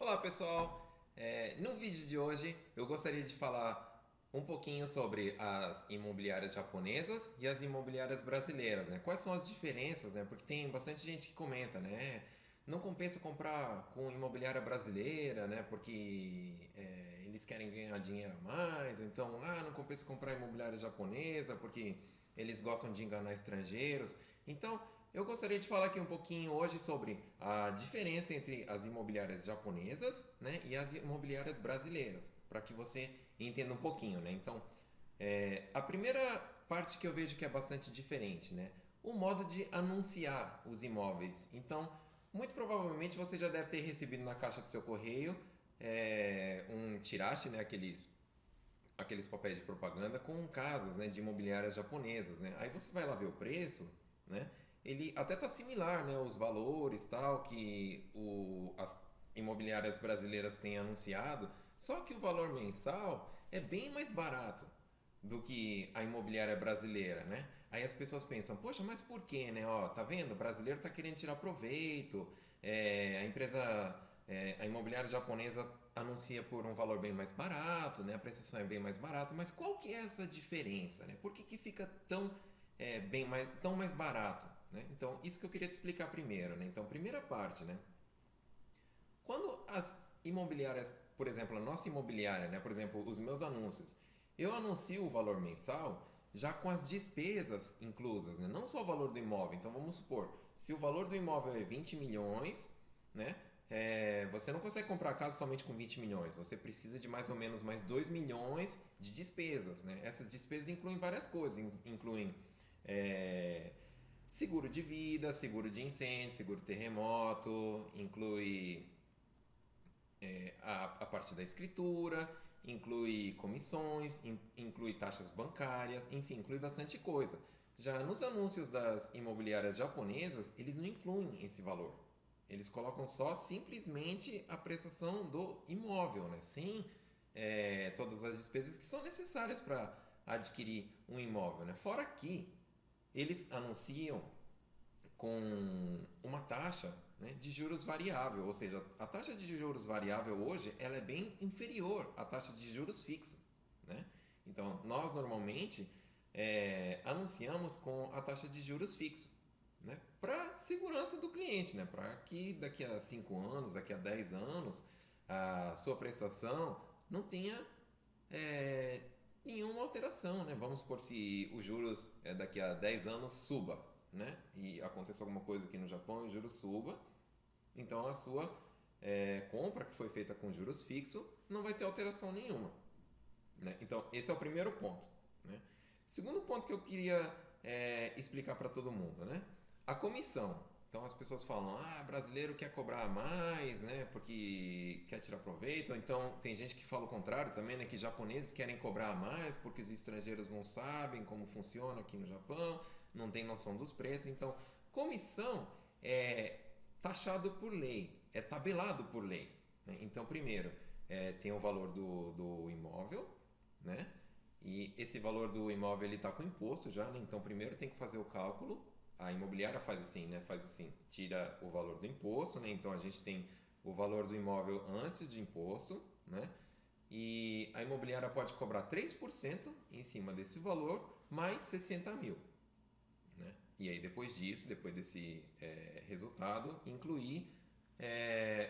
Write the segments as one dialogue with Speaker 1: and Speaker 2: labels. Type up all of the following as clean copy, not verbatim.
Speaker 1: Olá pessoal, no vídeo de hoje eu gostaria de falar um pouquinho sobre as imobiliárias japonesas e as imobiliárias brasileiras, né? Quais são as diferenças, né? Porque tem bastante gente que comenta, né? Não compensa comprar com imobiliária brasileira, né? Porque eles querem ganhar dinheiro a mais, ou então, não compensa comprar imobiliária japonesa porque eles gostam de enganar estrangeiros. Então, eu gostaria de falar aqui um pouquinho hoje sobre a diferença entre as imobiliárias japonesas, né, e as imobiliárias brasileiras, para que você entenda um pouquinho, né? Então, a primeira parte que eu vejo que é bastante diferente, né? O modo de anunciar os imóveis. Então, muito provavelmente você já deve ter recebido na caixa do seu correio um tirache, né? Aqueles papéis de propaganda com casas, né, de imobiliárias japonesas, né? Aí você vai lá ver o preço, né? Ele até tá similar, né, os valores tal que as imobiliárias brasileiras têm anunciado, só que o valor mensal é bem mais barato do que a imobiliária brasileira, né? Aí as pessoas pensam, poxa, mas por quê, né? Ó, tá vendo? O brasileiro tá querendo tirar proveito, a imobiliária japonesa anuncia por um valor bem mais barato, né? A prestação é bem mais barata, mas qual que é essa diferença, né? Por que, que fica tão mais barato, né? Então, isso que eu queria te explicar primeiro, né? Então, primeira parte, né? Quando as imobiliárias, por exemplo, a nossa imobiliária, né? Por exemplo, os meus anúncios, eu anuncio o valor mensal já com as despesas inclusas, né? Não só o valor do imóvel. Então, vamos supor, se o valor do imóvel é 20 milhões, né? Você não consegue comprar a casa somente com 20 milhões, você precisa de mais ou menos mais 2 milhões de despesas. Né? Essas despesas incluem várias coisas, incluem é, seguro de vida, seguro de incêndio, seguro terremoto, inclui a parte da escritura, inclui comissões, inclui taxas bancárias, enfim, inclui bastante coisa. Já nos anúncios das imobiliárias japonesas, eles não incluem esse valor. Eles colocam só simplesmente a prestação do imóvel, né? Sem todas as despesas que são necessárias para adquirir um imóvel. Né? Fora que eles anunciam com uma taxa, né, de juros variável, ou seja, a taxa de juros variável hoje ela é bem inferior à taxa de juros fixo, né? Então nós normalmente anunciamos com a taxa de juros fixo, né, para segurança do cliente, né, para que daqui a 5 anos, daqui a 10 anos a sua prestação não tenha é, nenhuma alteração, né? Vamos supor se os juros daqui a 10 anos suba, né? E aconteça alguma coisa aqui no Japão e o juros suba, então a sua compra que foi feita com juros fixos não vai ter alteração nenhuma, né? Então esse é o primeiro ponto, né? Segundo ponto que eu queria explicar para todo mundo, né? A comissão. Então as pessoas falam, brasileiro quer cobrar mais, né? Porque quer tirar proveito. Ou então tem gente que fala o contrário também, né? Que japoneses querem cobrar mais porque os estrangeiros não sabem como funciona aqui no Japão, não tem noção dos preços. Então, comissão é taxado por lei, é tabelado por lei. Né? Então, primeiro, tem o valor do imóvel, né? E esse valor do imóvel ele está com imposto já, né? Então primeiro tem que fazer o cálculo. A imobiliária faz assim, né? Faz assim, tira o valor do imposto, né? Então a gente tem o valor do imóvel antes de imposto, né? E a imobiliária pode cobrar 3% em cima desse valor mais 60 mil, né? E aí depois disso, depois desse resultado, incluir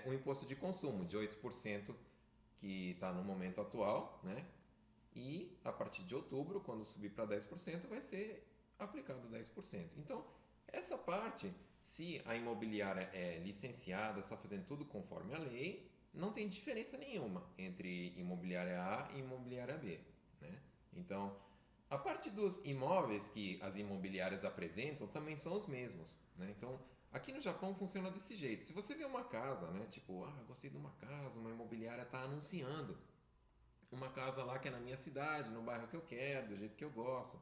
Speaker 1: o imposto de consumo de 8% que está no momento atual, né? E a partir de outubro, quando subir para 10%, vai ser aplicado 10%. Então, essa parte, se a imobiliária é licenciada, está fazendo tudo conforme a lei, não tem diferença nenhuma entre imobiliária A e imobiliária B. Né? Então, a parte dos imóveis que as imobiliárias apresentam também são os mesmos. Né? Então, aqui no Japão funciona desse jeito. Se você vê uma casa, né, tipo, gostei de uma casa, uma imobiliária está anunciando uma casa lá que é na minha cidade, no bairro que eu quero, do jeito que eu gosto.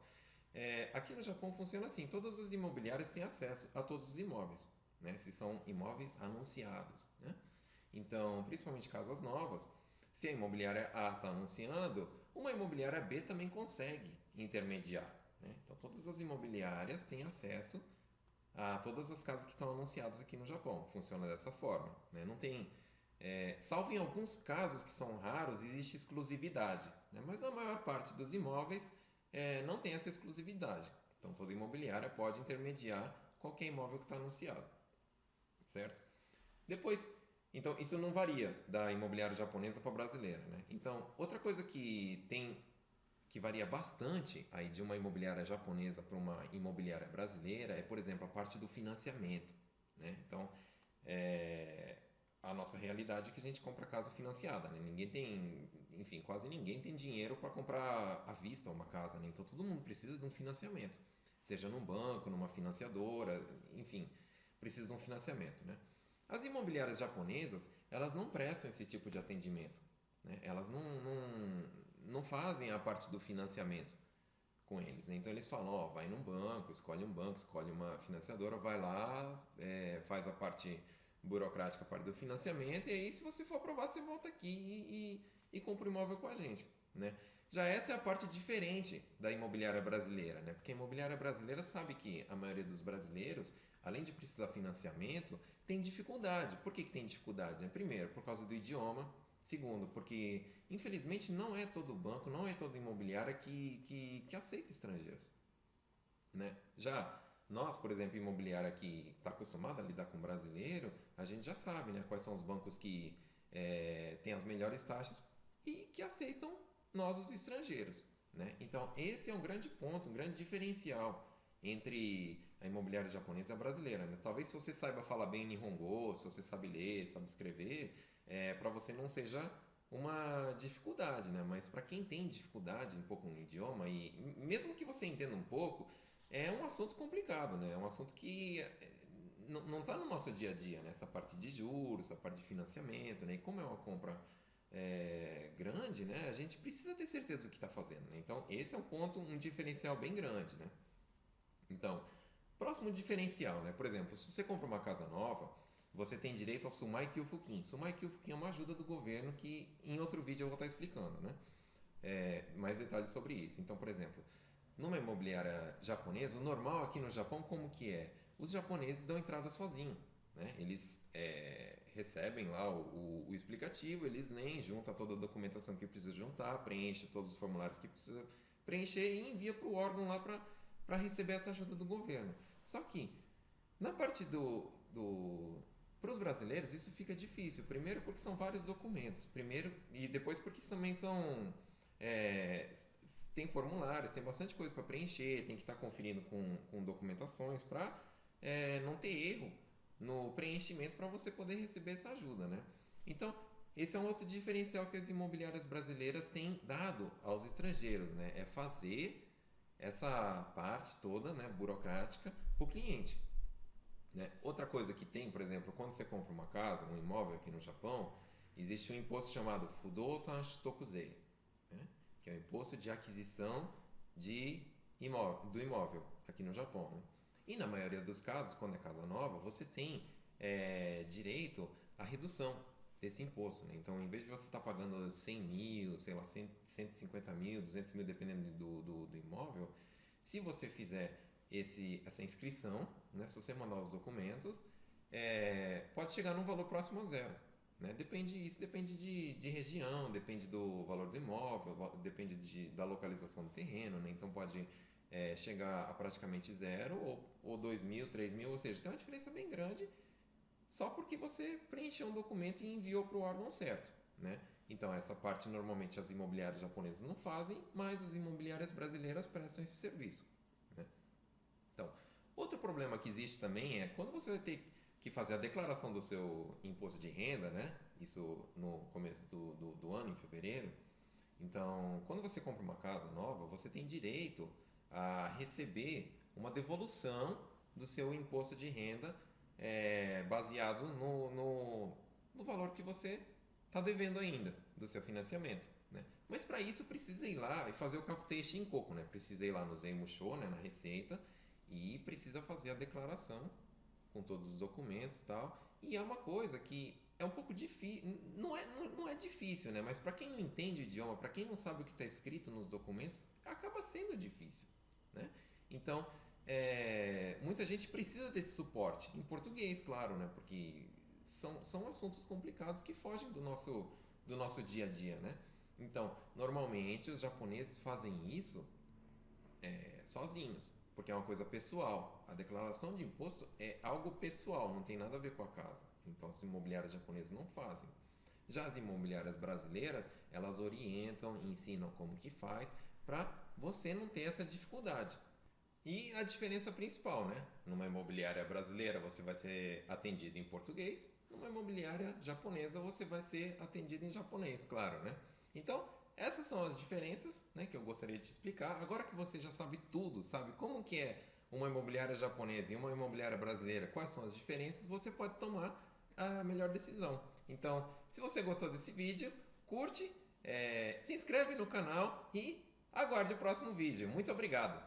Speaker 1: Aqui no Japão funciona assim: todas as imobiliárias têm acesso a todos os imóveis, né? Se são imóveis anunciados. Né? Então, principalmente casas novas, se a imobiliária A está anunciando, uma imobiliária B também consegue intermediar. Né? Então, todas as imobiliárias têm acesso a todas as casas que estão anunciadas aqui no Japão. Funciona dessa forma. Né? Não tem Salvo em alguns casos que são raros, existe exclusividade, né? Mas a maior parte dos imóveis não tem essa exclusividade. Então, toda imobiliária pode intermediar qualquer imóvel que está anunciado, certo? Depois, então, isso não varia da imobiliária japonesa para a brasileira, né? Então, outra coisa que varia bastante aí de uma imobiliária japonesa para uma imobiliária brasileira é, por exemplo, a parte do financiamento, né? Então, é, a nossa realidade é que a gente compra casa financiada, né? Ninguém tem, enfim, quase ninguém tem dinheiro para comprar à vista uma casa, né? Então todo mundo precisa de um financiamento, seja num banco, numa financiadora, enfim, precisa de um financiamento, né? As imobiliárias japonesas, elas não prestam esse tipo de atendimento, né? Elas não fazem a parte do financiamento com eles, né? Então eles falam, ó, vai num banco, escolhe uma financiadora, vai lá, faz a parte burocrática, a parte do financiamento, e aí se você for aprovado, você volta aqui e compra o imóvel com a gente, né? Já essa é a parte diferente da imobiliária brasileira, né? Porque a imobiliária brasileira sabe que a maioria dos brasileiros, além de precisar de financiamento, tem dificuldade. Por que tem dificuldade, né? Primeiro, por causa do idioma. Segundo, porque infelizmente não é todo banco, não é toda imobiliária que aceita estrangeiros, né? Já nós, por exemplo, imobiliária que está acostumada a lidar com brasileiro, a gente já sabe, né, quais são os bancos que têm as melhores taxas e que aceitam nós, os estrangeiros, né? Então, esse é um grande ponto, um grande diferencial entre a imobiliária japonesa e a brasileira, né? Talvez se você saiba falar bem Nihongo, se você sabe ler, sabe escrever, para você não seja uma dificuldade, né? Mas para quem tem dificuldade um pouco no idioma e mesmo que você entenda um pouco, é um assunto complicado, né? É um assunto que não está no nosso dia a dia, né? Essa parte de juros, essa parte de financiamento, né? E como é uma compra grande, né? A gente precisa ter certeza do que está fazendo, né? Então, esse é um ponto, um diferencial bem grande, né? Então, próximo diferencial, né? Por exemplo, se você compra uma casa nova, você tem direito ao Sumai Kyofukin. Sumai Kyofukin é uma ajuda do governo que em outro vídeo eu vou estar explicando, né? Mais detalhes sobre isso. Então, por exemplo, numa imobiliária japonesa, o normal aqui no Japão como que é? Os japoneses dão entrada sozinho, né? Eles recebem lá o explicativo, eles leem, juntam toda a documentação que precisa juntar, preenche todos os formulários que precisa preencher e envia para o órgão lá para receber essa ajuda do governo. Só que na parte para os brasileiros isso fica difícil. Primeiro porque são vários documentos. Primeiro e depois porque também são tem formulários, tem bastante coisa para preencher, tem que estar conferindo com documentações para não ter erro no preenchimento para você poder receber essa ajuda, né? Então esse é um outro diferencial que as imobiliárias brasileiras têm dado aos estrangeiros, né? É fazer essa parte toda, né, burocrática para o cliente. Né? Outra coisa que tem, por exemplo, quando você compra uma casa, um imóvel aqui no Japão, existe um imposto chamado Fudosan Shitokuzei, né? Que é o imposto de aquisição do imóvel aqui no Japão. Né? E na maioria dos casos, quando é casa nova, você tem direito à redução desse imposto. Né? Então, em vez de você estar pagando 100 mil, sei lá, 150 mil, 200 mil, dependendo do imóvel, se você fizer essa inscrição, né? Se você mandar os documentos, pode chegar num valor próximo a zero. Né? Isso depende de região, depende do valor do imóvel, depende da localização do terreno, né? Então pode chegar a praticamente zero ou 2 mil, 3 mil, ou seja, tem uma diferença bem grande só porque você preencheu um documento e enviou para o órgão certo. Né? Então essa parte normalmente as imobiliárias japonesas não fazem, mas as imobiliárias brasileiras prestam esse serviço. Né? Então, outro problema que existe também é quando você vai ter que fazer a declaração do seu imposto de renda, né? Isso no começo do ano, em fevereiro. Então, quando você compra uma casa nova, você tem direito a receber uma devolução do seu imposto de renda baseado no valor que você está devendo ainda do seu financiamento. Né? Mas para isso precisa ir lá e fazer o Kakutei Shinkoku, né? Precisa ir lá no Zeimusho, né? Na Receita, e precisa fazer a declaração com todos os documentos e tal. E é uma coisa que é um pouco difícil, não é difícil, né? Mas para quem não entende o idioma, para quem não sabe o que está escrito nos documentos, acaba sendo difícil, né? Então, muita gente precisa desse suporte, em português, claro, né? Porque são assuntos complicados que fogem do nosso dia a dia, né? Então, normalmente os japoneses fazem isso sozinhos, porque é uma coisa pessoal. A declaração de imposto é algo pessoal, não tem nada a ver com a casa. Então, as imobiliárias japonesas não fazem. Já as imobiliárias brasileiras, elas orientam, ensinam como que faz, para você não ter essa dificuldade. E a diferença principal, né? Numa imobiliária brasileira você vai ser atendido em português, numa imobiliária japonesa você vai ser atendido em japonês, claro, né? Então, essas são as diferenças, né, que eu gostaria de te explicar. Agora que você já sabe tudo, sabe como que é uma imobiliária japonesa e uma imobiliária brasileira, quais são as diferenças, você pode tomar a melhor decisão. Então, se você gostou desse vídeo, curte, se inscreve no canal e aguarde o próximo vídeo. Muito obrigado!